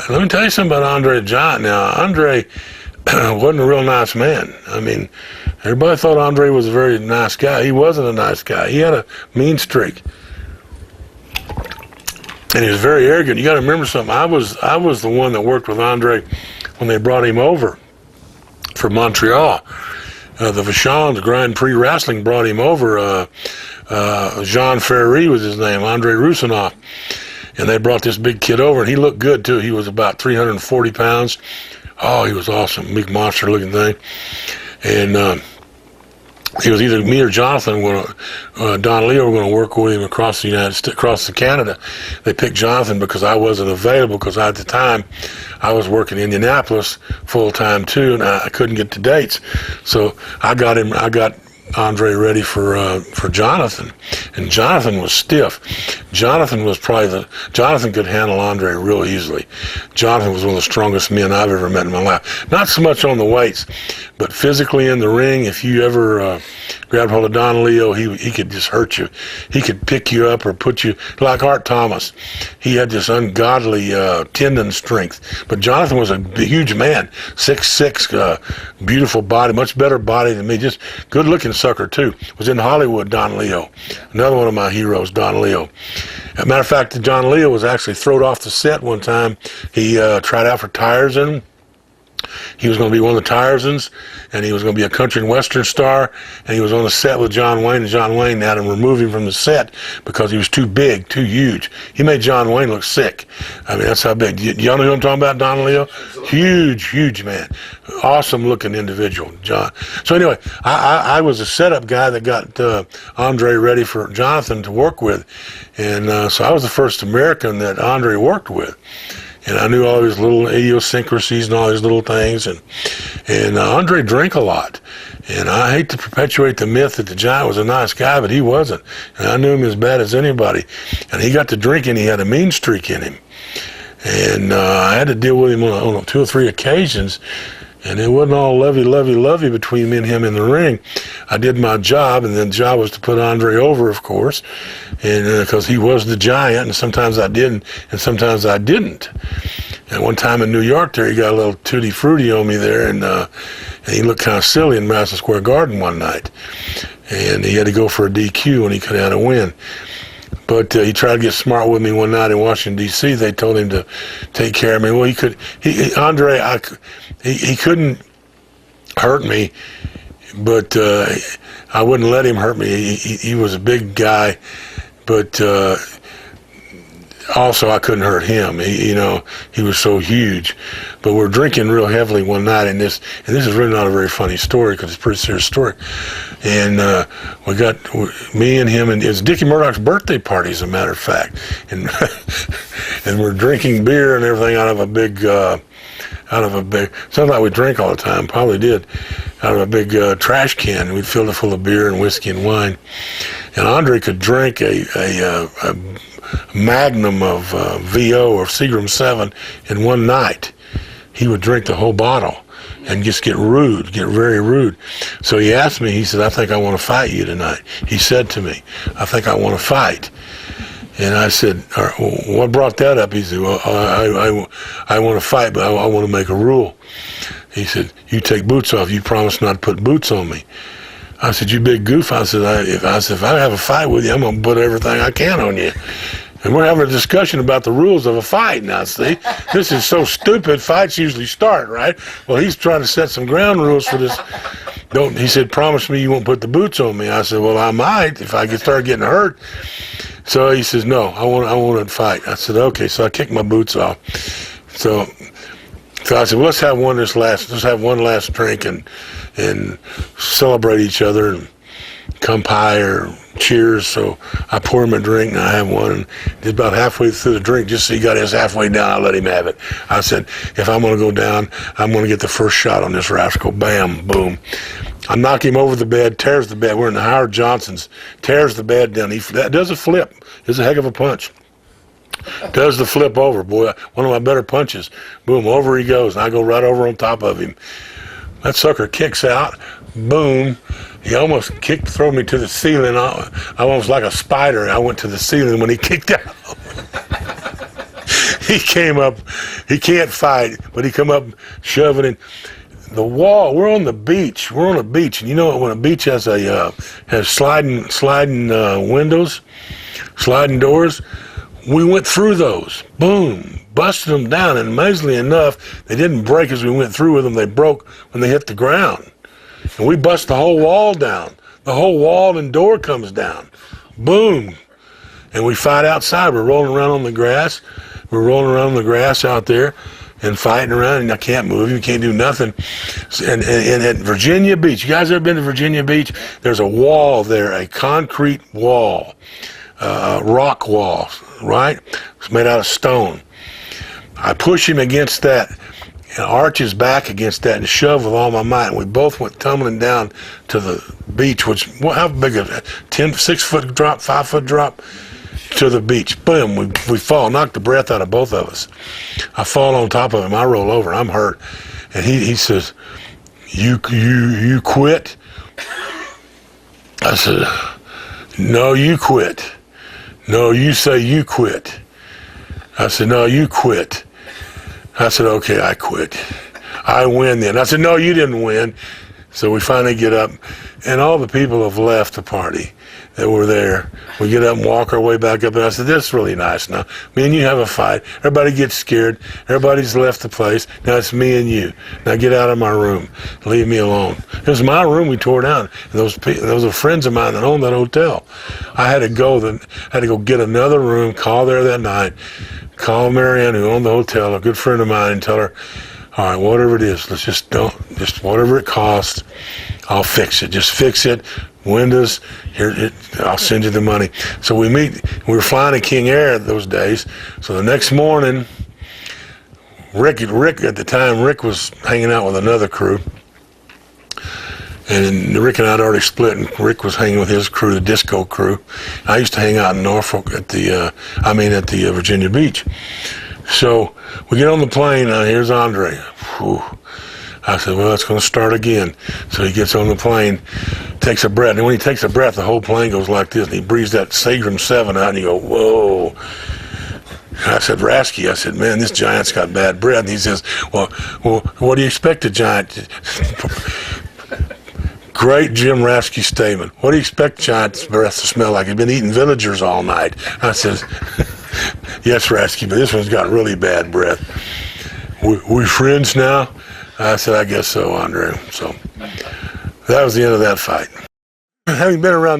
Let me tell you something about Andre the Giant. Now, Andre wasn't a real nice man. I mean, everybody thought Andre was a very nice guy. He wasn't a nice guy. He had a mean streak. And he was very arrogant. You got to remember something. I was the one that worked with Andre when they brought him over from Montreal. The Vachons Grand Prix Wrestling brought him over. Jean Ferry was his name, Andre Roussinoff. And they brought this big kid over, and he looked good, too. He was about 340 pounds. Oh, he was awesome, big monster-looking thing. And he was either me or Jonathan, Don Leo, were going to work with him across the United States, across Canada. They picked Jonathan because I wasn't available, because at the time I was working in Indianapolis full-time, too, and I couldn't get the dates. So I got Andre ready for Jonathan, and Jonathan was stiff. Jonathan could handle Andre real easily. Jonathan was one of the strongest men I've ever met in my life. Not so much on the weights, but physically in the ring. If you ever grabbed hold of Don Leo, he could just hurt you. He could pick you up or put you, like Art Thomas. He had this ungodly tendon strength. But Jonathan was a huge man, 6'6", beautiful body, much better body than me, just good-looking sucker too. Was in Hollywood, Don Leo. Another one of my heroes, Don Leo. As a matter of fact, Don Leo was actually thrown off the set one time. He tried out for Tyson. He was going to be one of the Tyrsons, and he was going to be a country and western star, and he was on the set with John Wayne, and John Wayne had him remove him from the set because he was too big, too huge. He made John Wayne look sick. I mean, that's how big. Y'all know who I'm talking about, Don Leo? Huge, huge man. Awesome-looking individual, John. So anyway, I was a setup guy that got Andre ready for Jonathan to work with, and so I was the first American that Andre worked with. And I knew all his little idiosyncrasies and all his little things. And Andre drank a lot. And I hate to perpetuate the myth that the Giant was a nice guy, but he wasn't. And I knew him as bad as anybody. And he got to drinking. He had a mean streak in him. And I had to deal with him on 2 or 3 occasions. And it wasn't all lovey between me and him in the ring. I did my job, and then the job was to put Andre over, of course, and because he was the Giant, and sometimes I did, and sometimes I didn't. And one time in New York there, he got a little tutti frutti on me there, and he looked kind of silly in Madison Square Garden one night. And he had to go for a DQ, and he could have had a win. But he tried to get smart with me one night in Washington, D.C. They told him to take care of me. Well, Andre, he couldn't hurt me, but I wouldn't let him hurt me. He was a big guy, but also I couldn't hurt him. He was so huge. But we're drinking real heavily one night, and this is really not a very funny story because it's a pretty serious story. And we got me and him, and it was Dickie Murdoch's birthday party, as a matter of fact. And and we're drinking beer and everything out of a big. Sounds like we drink all the time, probably did, out of a big trash can. We'd filled it full of beer and whiskey and wine. And Andre could drink a magnum of VO or Seagram 7 in one night. He would drink the whole bottle and just get very rude. So he asked me, he said, I think I want to fight you tonight. He said to me, I think I want to fight. And I said, what brought that up? He said, well, I want to fight, but I want to make a rule. He said, you take boots off. You promise not to put boots on me. I said, you big goof. I said, if I have a fight with you, I'm going to put everything I can on you. And we're having a discussion about the rules of a fight now, see? This is so stupid. Fights usually start, right? Well, he's trying to set some ground rules for this. He said, promise me you won't put the boots on me. I said, well, I might if I start getting hurt. So he says, no, I want to fight. I said, okay. So I kicked my boots off. So I said, well, let's have one last drink and celebrate each other and kampai or cheers. So I pour him a drink and I have one. And just about halfway through the drink, just so he got his halfway down, I let him have it. I said, if I'm going to go down, I'm going to get the first shot on this rascal. Bam, boom. I knock him over the bed, tears the bed. We're in the Howard Johnson's, tears the bed down. That does a flip. It's a heck of a punch. Does the flip over, boy. One of my better punches. Boom, over he goes, and I go right over on top of him. That sucker kicks out. Boom. He almost threw me to the ceiling. I was like a spider. I went to the ceiling when he kicked out. he came up. He can't fight, but he come up shoving it. The wall. We're on the beach. We're on a beach, and you know when a beach has sliding windows, sliding doors. We went through those. Boom, busted them down, and amazingly enough, they didn't break as we went through with them. They broke when they hit the ground, and we bust the whole wall down. The whole wall and door comes down. Boom, and we fight outside. We're rolling around on the grass. We're rolling around on the grass out there. And fighting around, and I can't move. You can't do nothing. And at Virginia Beach, you guys ever been to Virginia Beach? There's a wall there, a concrete wall, rock wall, right? It's made out of stone. I push him against that, and arch his back against that, and shove with all my might. And we both went tumbling down to the beach, which how big is it? 6-foot drop, 5-foot drop. To the beach. Boom, we fall, knock the breath out of both of us. I fall on top of him, I roll over, I'm hurt. And he says, you quit? I said, no, you quit. No, you say you quit. I said, no, you quit. I said, okay, I quit. I win then. I said, no, you didn't win. So we finally get up, and all the people have left the party that were there. We get up and walk our way back up, and I said, this is really nice now. Me and you have a fight. Everybody gets scared. Everybody's left the place. Now it's me and you. Now get out of my room. Leave me alone. It was my room we tore down. And those are friends of mine that owned that hotel. I had to go get another room, call there that night, call Marianne, who owned the hotel, a good friend of mine, and tell her, all right, whatever it is, let's just whatever it costs, I'll fix it. Just fix it. Windows, I'll send you the money. So we were flying a King Air those days. So the next morning, Rick at the time, Rick was hanging out with another crew. And Rick and I had already split, and Rick was hanging with his crew, the disco crew. I used to hang out in Norfolk at the Virginia Beach. So we get on the plane, here's Andre. Whew. I said, well, it's going to start again. So he gets on the plane, takes a breath, and when he takes a breath, the whole plane goes like this, and he breathes that Seagram 7 out, and you go, whoa. I said, Rasky, I said, man, this giant's got bad breath. And he says, well, what do you expect a giant? Great Jim Rasky statement. What do you expect giant's breath to smell like? He's been eating villagers all night. I said, yes, Rasky, but this one's got really bad breath. We friends now? I said, I guess so, Andre. So that was the end of that fight. Having been around